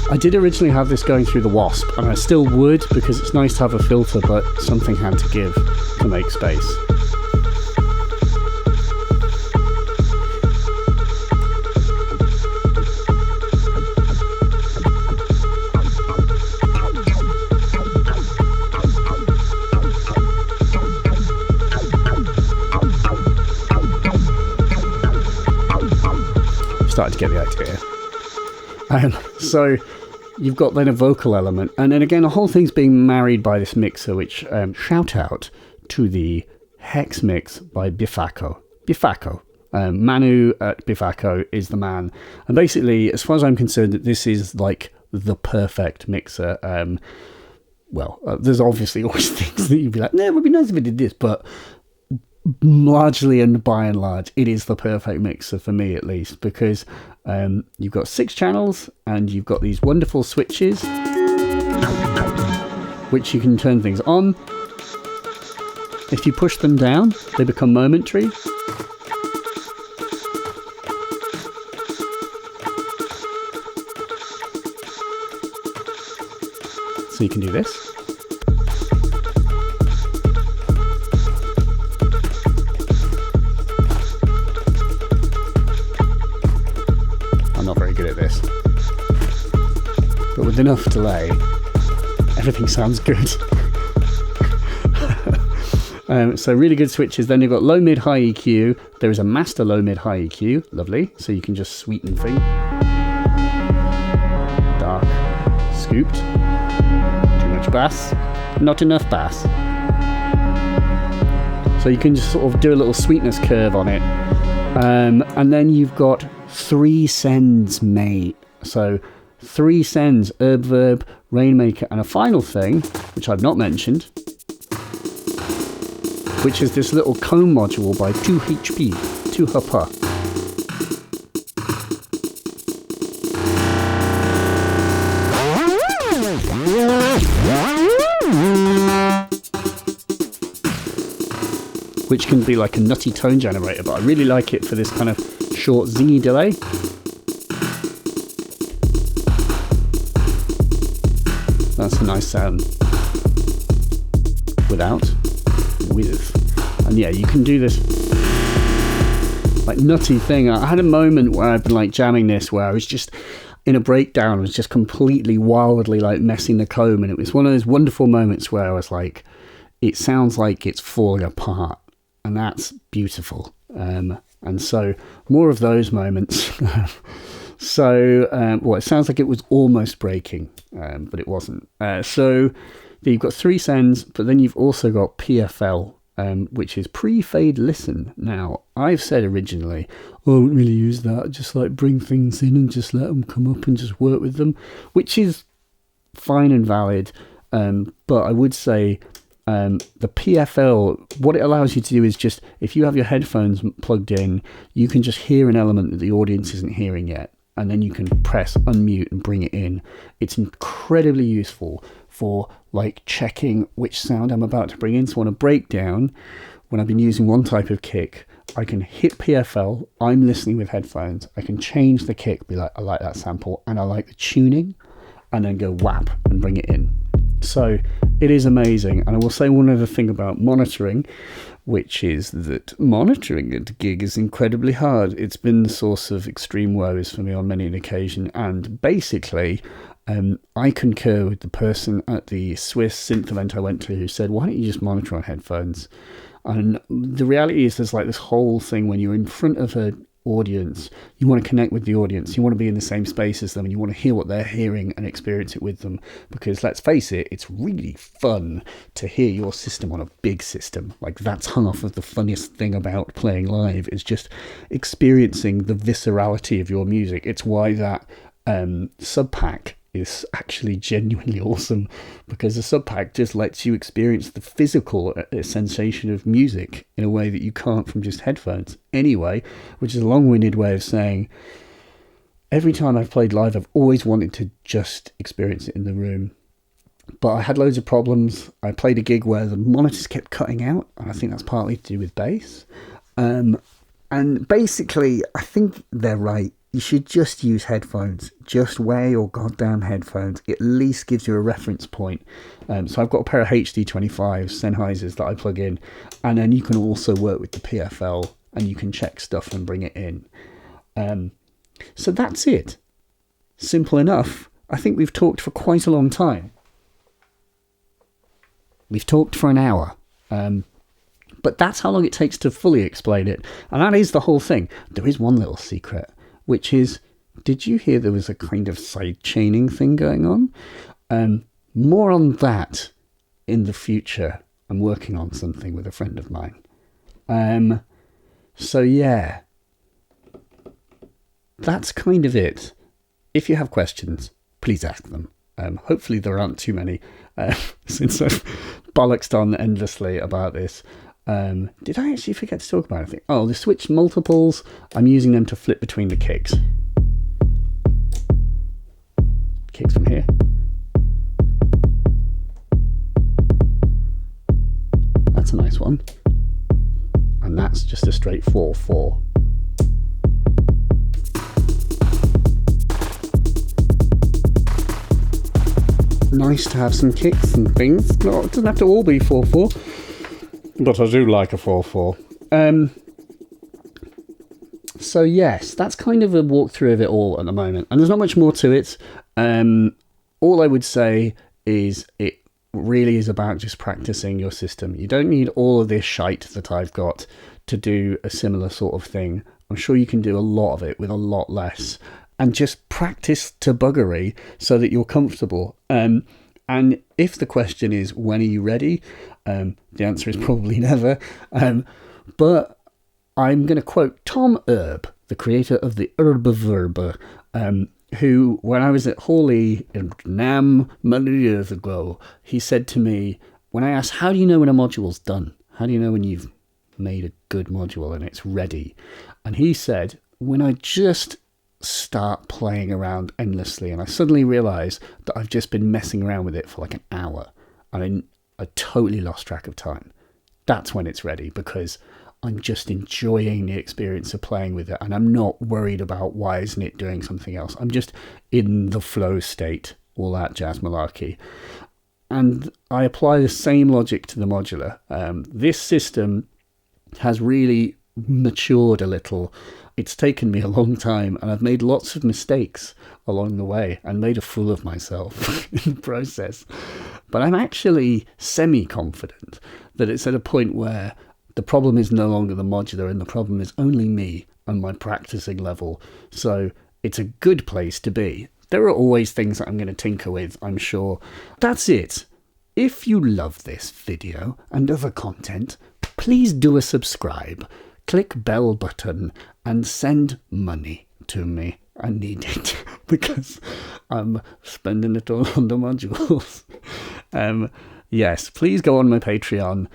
I did originally have this going through the Wasp, and I still would because it's nice to have a filter, but something had to give to make space. Started to get the idea. So you've got then a vocal element, and then again the whole thing's being married by this mixer, which shout out to the Hex mix by Bifaco. Manu at Bifaco is the man, and basically as far as I'm concerned this is like the perfect mixer. There's obviously always things that you'd be like, no, it would be nice if it did this, but largely and by and large it is the perfect mixer for me, at least, because you've got 6 channels and you've got these wonderful switches which you can turn things on. If you push them down they become momentary, so you can do this. Not very good at this, but with enough delay everything sounds good. So really good switches. Then you've got low, mid, high EQ. There is a master low, mid, high EQ. Lovely. So you can just sweeten things. Dark, scooped, too much bass, not enough bass. So you can just sort of do a little sweetness curve on it. And then you've got 3 sends made. So 3 sends, Verb, Rainmaker, and a final thing, which I've not mentioned, which is this little comb module by 2HP, 2HP. which can be like a nutty tone generator, but I really like it for this kind of short zingy delay. That's a nice sound. Without, with. And yeah, you can do this like nutty thing. I had a moment where I've been like jamming this where I was just in a breakdown, I was just completely wildly like messing the comb, and it was one of those wonderful moments where I was like, it sounds like it's falling apart, and that's beautiful. And so more of those moments. Well, it sounds like it was almost breaking, but it wasn't. So you've got 3 sends, but then you've also got PFL, which is pre-fade listen. Now, I've said originally, I won't really use that, just like bring things in and just let them come up and just work with them, which is fine and valid. But I would say the PFL, what it allows you to do is just, if you have your headphones plugged in, you can just hear an element that the audience isn't hearing yet, and then you can press unmute and bring it in. It's incredibly useful for like checking which sound I'm about to bring in. So on a breakdown, when I've been using one type of kick, I can hit PFL, I'm listening with headphones, I can change the kick, be like, I like that sample and I like the tuning, and then go whap and bring it in. So it is amazing. And I will say one other thing about monitoring, which is that monitoring at a gig is incredibly hard. It's been the source of extreme woes for me on many an occasion. And basically, I concur with the person at the Swiss synth event I went to who said, why don't you just monitor on headphones? And the reality is there's like this whole thing when you're in front of an audience, you want to connect with the audience, you want to be in the same space as them, and you want to hear what they're hearing and experience it with them, because let's face it, it's really fun to hear your system on a big system. Like, that's half of the funniest thing about playing live, is just experiencing the viscerality of your music. It's why that sub pack is actually genuinely awesome, because the sub pack just lets you experience the physical sensation of music in a way that you can't from just headphones. Anyway, which is a long-winded way of saying, every time I've played live, I've always wanted to just experience it in the room, but I had loads of problems. I played a gig where the monitors kept cutting out, and I think that's partly to do with bass. And basically, I think they're right. You should just use headphones. Just wear your goddamn headphones. It at least gives you a reference point. So I've got a pair of HD25 Sennheisers that I plug in, and then you can also work with the PFL, and you can check stuff and bring it in. So that's it. Simple enough. I think we've talked for quite a long time. We've talked for an hour. But that's how long it takes to fully explain it. And that is the whole thing. There is one little secret, which is, did you hear there was a kind of side chaining thing going on? More on that in the future. I'm working on something with a friend of mine. So yeah, that's kind of it. If you have questions, please ask them. Hopefully there aren't too many, since I've bollocksed on endlessly about this. Did I actually forget to talk about anything? Oh, the switch multiples, I'm using them to flip between the kicks. Kicks from here. That's a nice one. And that's just a straight 4/4. Nice to have some kicks and things. No, it doesn't have to all be 4/4. But I do like a 4/4. So yes, that's kind of a walkthrough of it all at the moment. And there's not much more to it. All I would say is it really is about just practicing your system. You don't need all of this shite that I've got to do a similar sort of thing. I'm sure you can do a lot of it with a lot less. And just practice to buggery so that you're comfortable. And if the question is, when are you ready? The answer is probably never. But I'm going to quote Tom Erb, the creator of the Verb, who, when I was at Hawley in Nam many years ago, he said to me, when I asked, how do you know when a module's done? How do you know when you've made a good module and it's ready? And he said, when I just start playing around endlessly and I suddenly realise that I've just been messing around with it for like an hour and I totally lost track of time. that's when it's ready, because I'm just enjoying the experience of playing with it, and I'm not worried about why isn't it doing something else. I'm just in the flow state, all that jazz malarkey. And I apply the same logic to the modular. This system has really matured a little. It's taken me a long time, and I've made lots of mistakes along the way and made a fool of myself in the process. But I'm actually semi-confident that it's at a point where the problem is no longer the modular, and the problem is only me and my practicing level. So it's a good place to be. There are always things that I'm going to tinker with, I'm sure. That's it. If you love this video and other content, please do a subscribe. Click bell button and send money to me. I need it because I'm spending it all on the modules. Yes, please go on my Patreon.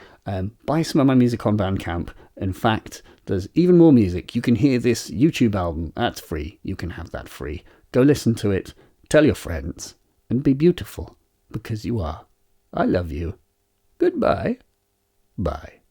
Buy some of my music on Bandcamp. In fact, there's even more music. You can hear this YouTube album. That's free. You can have that free. Go listen to it. Tell your friends. And be beautiful. Because you are. I love you. Goodbye. Bye.